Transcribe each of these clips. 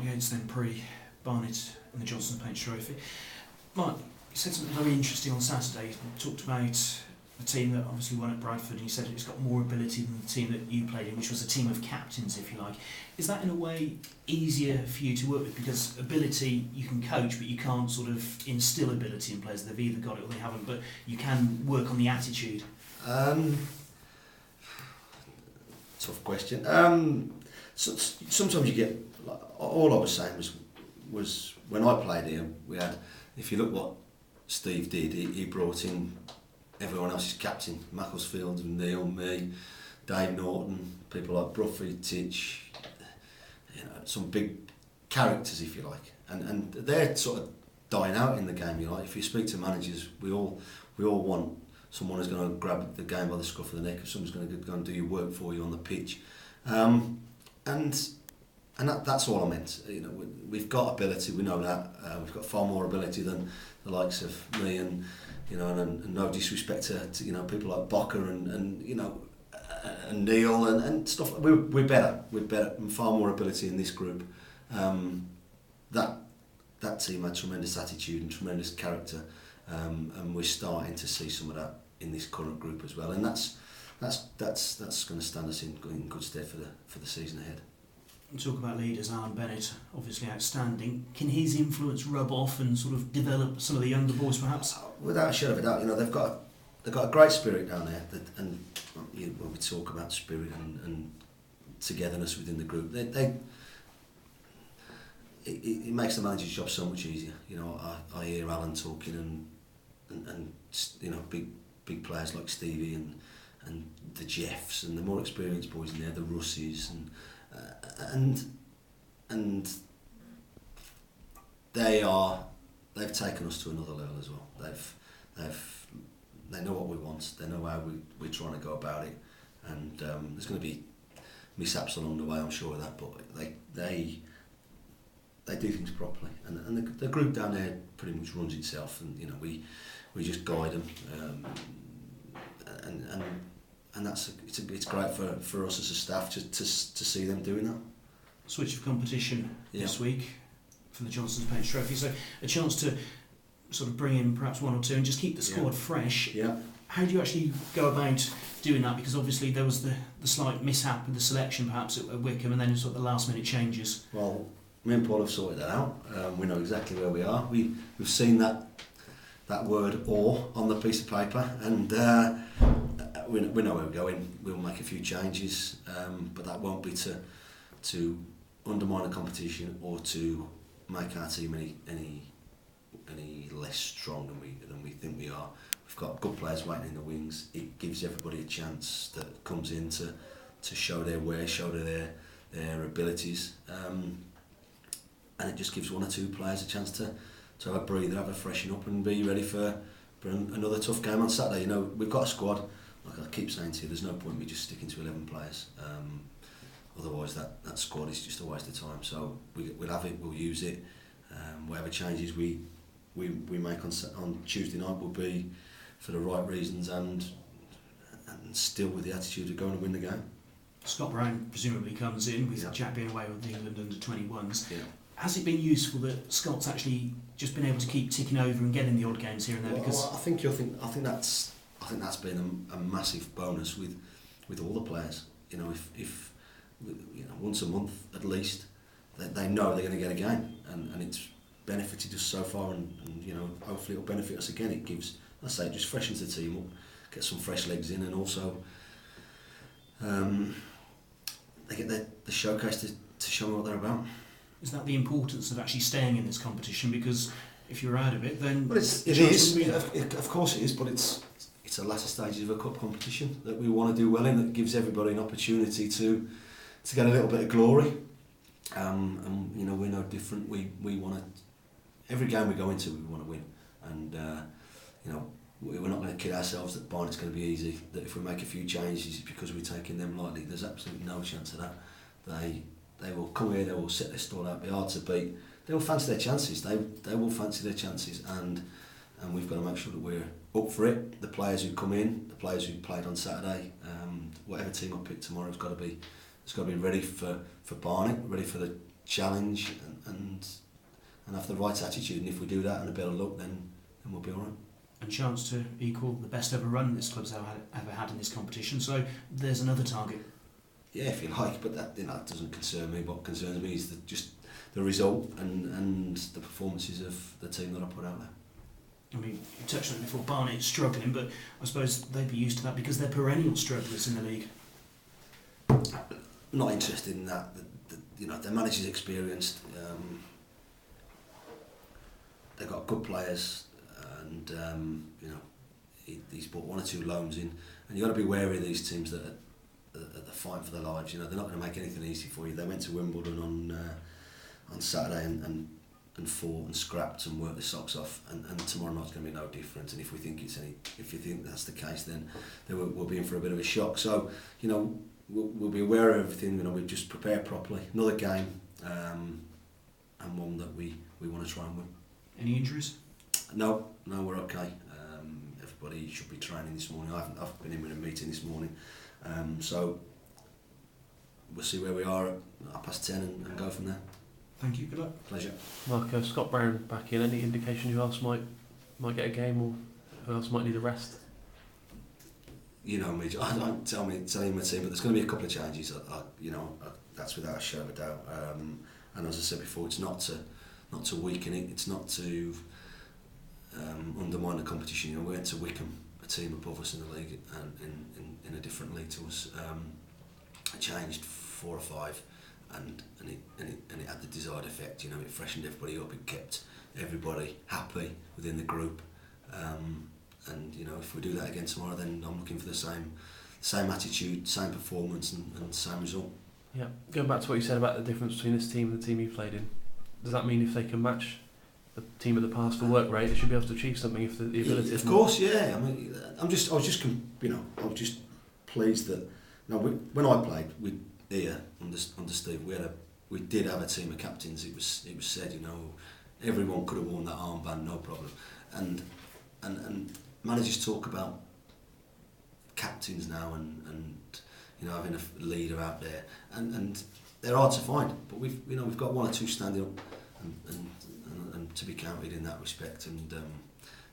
Yates then Barnet and the Johnson Paint Trophy. Mark, you said something very interesting on Saturday. You talked about the team that obviously won at Bradford, and you said it's got more ability than the team that you played in, which was a team of captains, if you like. Is that in a way easier for you to work with? Because ability you can coach, but you can't sort of instill ability in players. They've either got it or they haven't, but you can work on the attitude. Tough question. So, sometimes you get, like, all I was saying was when I played here, we had, if you look what Steve did, he brought in everyone else's captain, Macclesfield, Neil, me, Dave Norton, people like Bruffy, Titch, some big characters, if you like, and they're sort of dying out in the game. You know, if you speak to managers, we all want someone who's going to grab the game by the scruff of the neck, or someone's going to go and do your work for you on the pitch, and that's all I meant. You know, we've got ability, we know that. We've got far more ability than the likes of me, and no disrespect to people like Bocker and Neil and stuff. We're better, and far more ability in this group. That team had tremendous attitude and tremendous character, and we're starting to see some of that in this current group as well. And that's going to stand us in good stead for the season ahead. You talk about leaders, Alan Bennett, obviously outstanding. Can his influence rub off and sort of develop some of the younger boys, perhaps? Without a shadow of a doubt, they've got a great spirit down there, and when we talk about spirit and togetherness within the group, it makes the manager's job so much easier. I hear Alan talking and big players like Stevie and the Jeffs and the more experienced boys in there, the Russies and they've taken us to another level as well. They know what we want. They know how we're trying to go about it, and there's going to be mishaps along the way, I'm sure of that. But they do things properly, and the group down there pretty much runs itself, and we just guide them, and it's great for us as a staff to see them doing that. Switch of competition this week for the Johnson's Paint Trophy, so a chance to sort of bring in perhaps one or two and just keep the squad fresh. Yeah. How do you actually go about doing that? Because obviously there was the slight mishap with the selection perhaps at Wickham, and then sort of the last minute changes. Well, me and Paul have sorted that out. We know exactly where we are. We've seen that word "or" on the piece of paper, and we know where we're going. We'll make a few changes, but that won't be to undermine the competition or to make our team any less strong than we think we are. We've got good players waiting in the wings. It gives everybody a chance that comes in to show their way, show their abilities, and it just gives one or two players a chance to have a breather, have a freshen up, and be ready for another tough game on Saturday. We've got a squad. Like I keep saying to you, there's no point in me just sticking to 11 players. Otherwise, that squad is just a waste of time. So we'll have it, we'll use it. Whatever changes we make on Tuesday night will be for the right reasons and still with the attitude of going to win the game. Scott Brown presumably comes in with Jack being away with the England under-21s. Yeah. Has it been useful that Scott's actually just been able to keep ticking over and getting the odd games here and there? Because I think that's been a massive bonus with all the players. If once a month at least, they know they're going to get a game, and it's benefited us so far, and hopefully it'll benefit us again. It gives, it just freshens the team up, get some fresh legs in, and also they get the showcase to show them what they're about. Is that the importance of actually staying in this competition? Because if you're out of it, then it is. Of course it is, but it's the latter stages of a cup competition that we want to do well in. That gives everybody an opportunity to get a little bit of glory. And we're no different. We want to. Every game we go into, we want to win, and we're not going to kid ourselves that Barnet's going to be easy. That if we make a few changes, it's because we're taking them lightly. There's absolutely no chance of that. They will come here. They will set their stall out. Be hard to beat. They will fancy their chances. They will fancy their chances, and we've got to make sure that we're up for it. The players who come in, the players who played on Saturday, whatever team I pick tomorrow has got to be ready for Barnet, ready for the challenge, and have the right attitude. And if we do that and a bit of luck, then we'll be all right. And chance to equal the best ever run this club's ever had in this competition. So there's another target. Yeah, if you like, but that that doesn't concern me. What concerns me is just the result and the performances of the team that I put out there. I mean, you touched on it before, Barnet struggling, but I suppose they'd be used to that because they're perennial strugglers in the league. Not interested in that. Their manager's experienced. They've got good players, and he's brought 1 or 2 loans in, and you've got to be wary of these teams that are fighting for their lives. They're not going to make anything easy for you. They went to Wimbledon on Saturday and fought and scrapped and worked their socks off, and tomorrow night's going to be no different. And if you think that's the case, then we'll be in for a bit of a shock. So we'll be aware of everything. We just prepare properly. Another game, and one that we want to try and win. Any injuries? No, we're okay. Everybody should be training this morning. I've been in with a meeting this morning, so we'll see where we are at 10:30 and go from there. Thank you. Good luck. Pleasure. Mark, Scott Brown back in. Any indication who else might get a game, or who else might need a rest? You know me. I don't tell you my team, but there's going to be a couple of changes. That's without a shadow of a doubt. And as I said before, it's not to weaken it. It's not to undermine the competition. We went to Wickham, a team above us in the league, and in a different league to us. It changed 4 or 5. And it had the desired effect. It freshened everybody up. It kept everybody happy within the group. And if we do that again tomorrow, then I'm looking for the same attitude, same performance, and same result. Yeah. Going back to what you said about the difference between this team and the team you played in, does that mean if they can match the team of the past for work rate, they should be able to achieve something if the ability? Of course, yeah. I mean, I was just pleased that when I played here under Steve, we did have a team of captains. It was said, everyone could have worn that armband, no problem. And managers talk about captains now and having a leader out there, and they're hard to find. But we've got 1 or 2 standing up and to be counted in that respect. And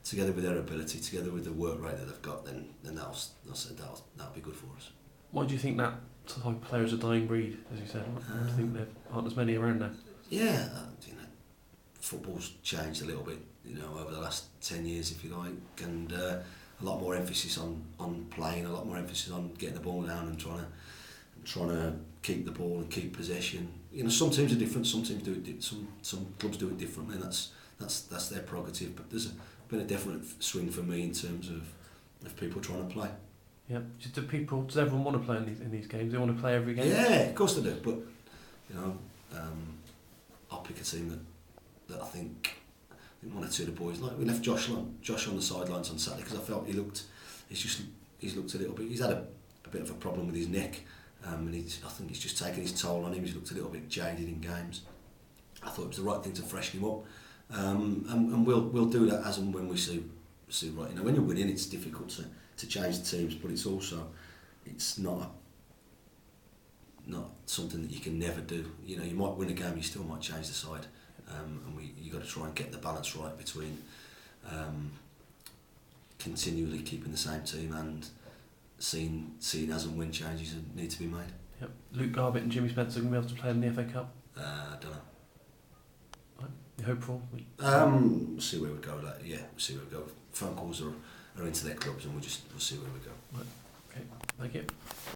together with their ability, together with the work rate that they've got, then that'll be good for us. Why do you think that type of player is a dying breed, as you said? Do you think there aren't as many around now? Yeah, football's changed a little bit, over the last 10 years, if you like, and a lot more emphasis on playing, a lot more emphasis on getting the ball down and trying to keep the ball and keep possession. Some teams are different. Some teams do it. Some clubs do it differently. And that's their prerogative. But there's been a definite swing for me in terms of people trying to play. Yeah. Does everyone want to play in these games? They want to play every game? Yeah, of course they do. But I'll pick a team that I think 1 or 2 of the boys, like we left Josh on the sidelines on Saturday because I felt he's looked a little bit. He's had a bit of a problem with his neck, and I think he's just taken his toll on him. He's looked a little bit jaded in games. I thought it was the right thing to freshen him up, and we'll do that as and when we see right. When you're winning, it's difficult to change the teams, but it's not something that you can never do. You might win a game, you still might change the side, and you got to try and get the balance right between continually keeping the same team and seeing as and when changes need to be made. Yep. Luke Garbutt and Jimmy Spencer going to be able to play in the FA Cup? I don't know. Right. You hopeful? We'll see where we go. We'll see where we go. Phone calls are into their clubs, and we'll see where we go. Right. Okay. Thank you.